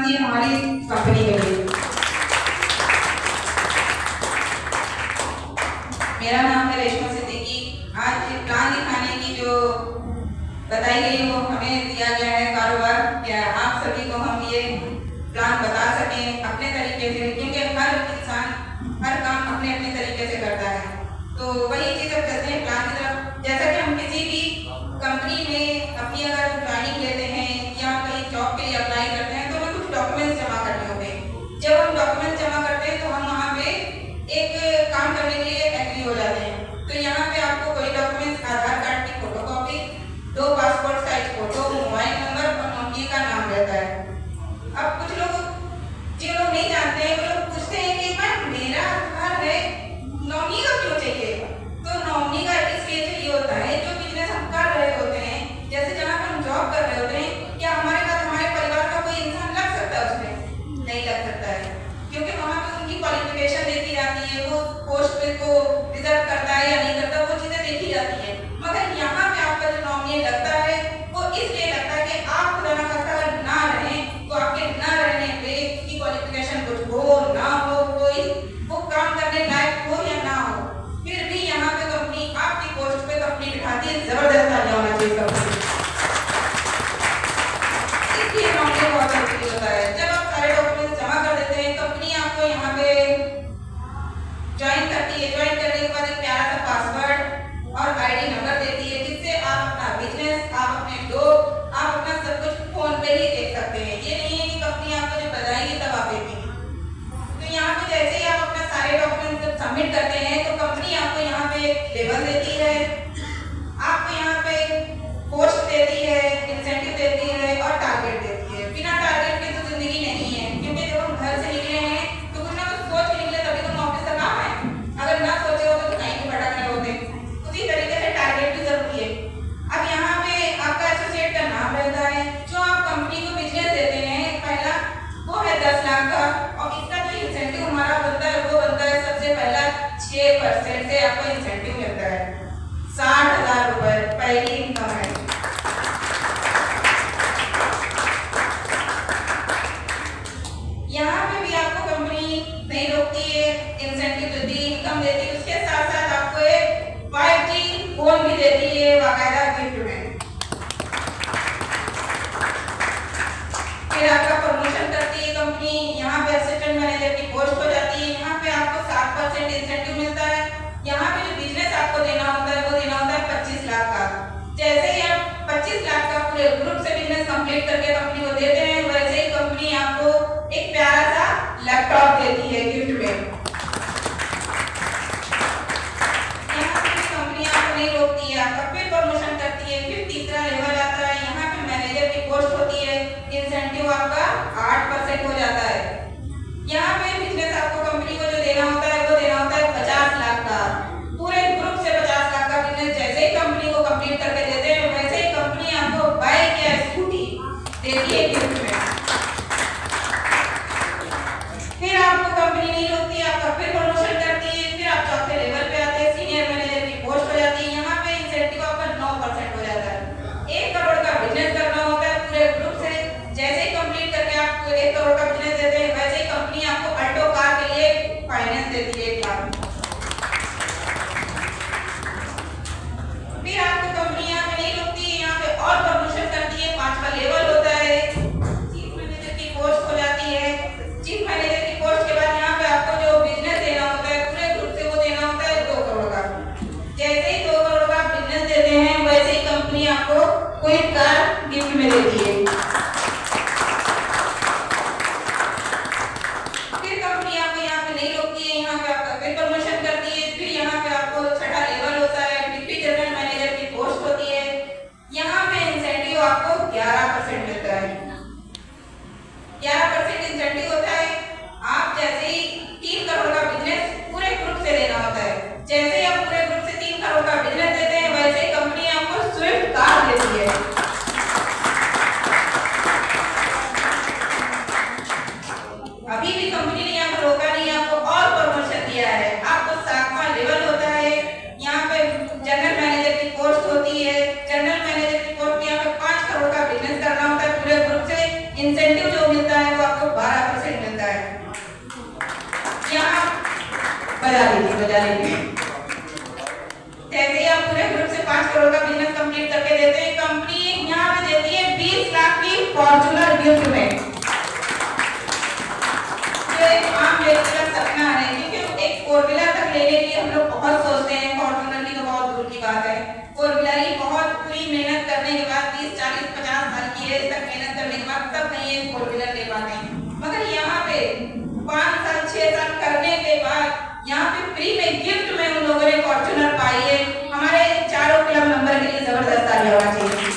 दीजिए हमारी कंपनी के लिए। मेरा नाम है रेशमा सिद्दीकी। आज प्लान दिखाने की जो बताई गई वो हमें दिया गया है कारोबार, क्या आप सभी को हम ये प्लान बता सकें अपने तरीके से, क्योंकि हर इंसान हर काम अपने अपने तरीके से करता है। तो वही चीज़ अब चलते हैं प्लान की तरफ। जैसा कि हम किसी भी कंपनी में अपनी अगर ट्रेनिंग लेते हैं या कहीं जॉब के लिए अप्लाई करते हैं तो हमें कुछ डॉक्यूमेंट्स जमा करने होते हैं। जब हम डॉक्यूमेंट्स जमा करते हैं तो हम वहाँ पे एक काम करने के लिए एग्री हो जाते हैं। तो यहाँ पे आपको कोई डॉक्यूमेंट्स, आधार कार्ड की photocopy, 2 passport size photo, mobile number और नौकरी का नाम रहता है। अब कुछ लोग जो लोग नहीं जानते हैं वो लोग पूछते हैं कि मैम मेरा आधार है, नॉमिनी का क्यों चाहिए? तो नॉमिनी का इसलिए चाहिए होता है जो बिजनेस हम कर रहे होते हैं, जैसे जहाँ पर हम जॉब कर रहे होते हैं, क्या हमारे साथ हमारे परिवार का कोई इंसान लग सकता है उसमें? नहीं लग सकता है, क्योंकि वहाँ पे उनकी क्वालिफिकेशन देखी जाती है, वो पोस्ट पे को रिजर्व करता है या नहीं करता, वो चीज़ें देखी जाती है। मगर यहाँ पे आपका जो नॉमिनी लगता है वो इसलिए लगता है कि आप खुदा ना खास्ता अगर ना रहें तो आपके ना रहने पे की क्वालिफिकेशन कुछ हो ना हो, कोई वो काम करने लायक हो या ना हो, फिर भी यहाँ पे कंपनी आपकी पोस्ट पे कंपनी बिठाती है। जबरदस्त आ होना चाहिए कंपनी, इसलिए नॉमिनी बहुत जरूरी होता है। जब आप सारे डॉक्यूमेंट्स जमा कर देते हैं, कंपनी आपको यहाँ पे ज्वाइन करती है। ज्वाइन करने के बाद एक प्यारा सा पासवर्ड और आईडी नंबर देती है, जिससे आप अपना बिजनेस, आप अपने लोग, आप अपना सब कुछ फोन पे ही देख सकते हैं। ये नहीं है कि कंपनी आपको जो बताएगी तब आप देखेंगे। तो यहाँ पे जैसे ही आप अपना सारे डॉक्यूमेंट्स जब सबमिट करते हैं तो कंपनी आपको यहाँ पे एक लेबल देती है, आपको यहाँ पे पोस्ट देती है, इंसेंटिव देती है और टारगेट देती है। बिना टारगेट के तो जिंदगी नहीं है, क्योंकि जब हम घर से निकले हैं तो कुछ ना कुछ सोच के निकले तभी तो हम ऑफिस तक आ पाए। अगर ना सोचे हो तो कहीं भी भटक रहे होते। उसी तरीके से टारगेट भी जरूरी है। अब यहाँ पे आपका एसोसिएट का नाम रहता है। जो आप कंपनी को बिजनेस देते हैं पहला वो है 10 लाख का, और इसका जो इंसेंटिव हमारा बनता है वो बनता है सबसे पहला 6% से आपको इंसेंटिव मिलता है। 60,000 रुपए पहली इनकम है। यहाँ पे भी आपको कंपनी नहीं रोकती है, इंसेंटिव देती है, इनकम देती है, उसके साथ साथ आपको एक 5G फोन भी देती है बाकायदा गिफ्ट में। फिर आपका प्रमोशन करती है कंपनी, यहाँ पे असिस्टेंट मैनेजर की पोस्ट हो जाती है। यहाँ पे आपको 7% इंसेंटिव मिलता है। यहाँ पे जो बिजनेस आपको देना होता है वो देना होता है 25 लाख का। जैसे ही आप 25 लाख का पूरे ग्रुप से बिजनेस कंप्लीट करके कंपनी को देते हैं, वैसे ही कंपनी आपको एक प्यारा सा लैपटॉप देती है गिफ्ट में। यहाँ पे कंपनी आपको नहीं रोकती है, आपका फिर प्रमोशन करती है। फिर तीसरा लेवल आता है, यहाँ पे मैनेजर की पोस्ट होती है, इंसेंटिव आपका 8% हो जाता है। यहाँ पे बिजनेस आपको कंपनी को जो देना होता है वो देना होता है 50 लाख का। पूरे ग्रुप से 50 लाख का बिजनेस जैसे ही कंपनी को कंप्लीट करके देते हैं, वैसे ही कंपनी आपको बाइक या स्कूटी देती है गिफ्ट में। फिर आपको कंपनी नहीं रोकती है, आपका फिर प्रमोशन करती है। फिर आप चौथे लेवल पे आते हैं, सीनियर मैनेजर की पोस्ट हो जाती है। यहाँ पे इंसेंटिव आपका 9% हो जाता है। 1 करोड़ का बिजनेस करना होता है पूरे ग्रुप से। जैसे ही कंप्लीट करके आपको 1 करोड़ का बिजनेस देते हैं, वैसे ही कंपनी आपको अल्टो कार के लिए फाइनेंस देती है 1 लाख। फिर आपको कंपनी यहाँ पे नहीं रोकती है, यहाँ पे और प्रमोशन करती है। 5वां लेवल होता है, चीफ मैनेजर की पोस्ट हो जाती है। चीफ मैनेजर की पोस्ट के बाद यहाँ पे आपको जो बिजनेस देना होता है पूरे ग्रुप से वो देना होता है 2 करोड़ का। जैसे ही 2 करोड़ का बिजनेस देते हैं, वैसे ही कंपनी आपको क्विक कार गिफ्ट में देती है। फिर कंपनी आपको यहाँ पे नहीं रोकती है, यहाँ पे आपका फिर प्रमोशन करती है। फिर यहाँ पे आपको 6वां लेवल होता है, डिप्टी जनरल मैनेजर की पोस्ट होती है। यहाँ पे इंसेंटिव आपको 11% मिलता है। 11% इंसेंटिव होता है। आप जैसे ही 3 करोड़ का बिजनेस पूरे ग्रुप से देना होता है, जैसे ही आप पूरे ग्रुप से 3 करोड़ का बिजनेस देते हैं, वैसे ही कंपनी आपको स्विफ्ट कार देती है। अभी भी कंपनी ने यहाँ पर रोका नहीं, आपको और प्रमोशन दिया है। आपको 7वां लेवल होता है, यहाँ पे जनरल मैनेजर की पोस्ट होती है। जनरल मैनेजर की पोस्ट में यहाँ पे 5 करोड़ का बिजनेस करना होता है पूरे ग्रुप से। इंसेंटिव जो मिलता है वो आपको बजा लीजिए। जैसे ही आप पूरे ग्रुप से 5 करोड़ का बिजनेस कंप्लीट करके देते हैं, कंपनी यहाँ पे देती है 20 लाख की फॉर्च्यूनर गिफ्ट में। जो एक आम व्यक्ति का सपना है, क्योंकि एक 4 व्हीलर तक लेने के लिए हम लोग बहुत सोचते हैं, फॉर्च्यूनर की तो बहुत दूर की बात है। 4 व्हीलर ही बहुत पूरी मेहनत करने के बाद 30, 40, 50 साल की एज तक मेहनत करने के बाद तब कहीं एक 4 व्हीलर ले पाते हैं। मगर यहाँ पे 5 साल 6 साल करने के बाद यहाँ पे फ्री में गिफ्ट में उन लोगों ने फॉर्च्यूनर पाई है। हमारे चारों क्लब नंबर के लिए जबरदस्त तालियां होना चाहिए,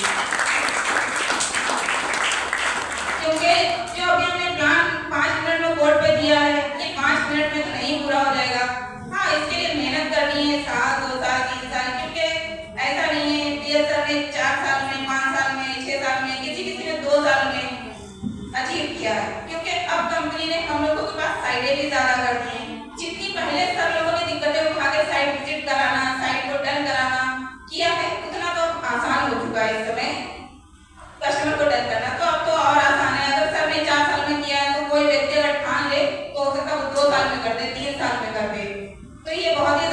क्योंकि जो अभी हमने प्लान 5 मिनट में बोर्ड पे दिया है, ये 5 मिनट में तो नहीं पूरा हो जाएगा। हाँ, इसके लिए मेहनत करनी है, 1 2 साल 3 साल, क्योंकि ऐसा नहीं है पीएसआर ने 4 साल में, 5 साल में, 6 साल में, किसी ने 2 साल में अचीव किया है। क्योंकि अब कंपनी ने हम लोगों के पास साइटें भी ज्यादा कर दी हैं। जितनी पहले सब लोगों ने दिक्कतें उठा के साइट विजिट कराना, साइट को डन कराना किया है, उतना तो आसान हो चुका है इस समय कस्टमर को डन करना। तो अब तो और आसान है। अगर सर ने 4 साल में किया है तो कोई व्यक्ति अगर ठान ले तो हो सकता है वो 2 साल में कर दे, 3 साल में कर दे। तो ये बहुत ही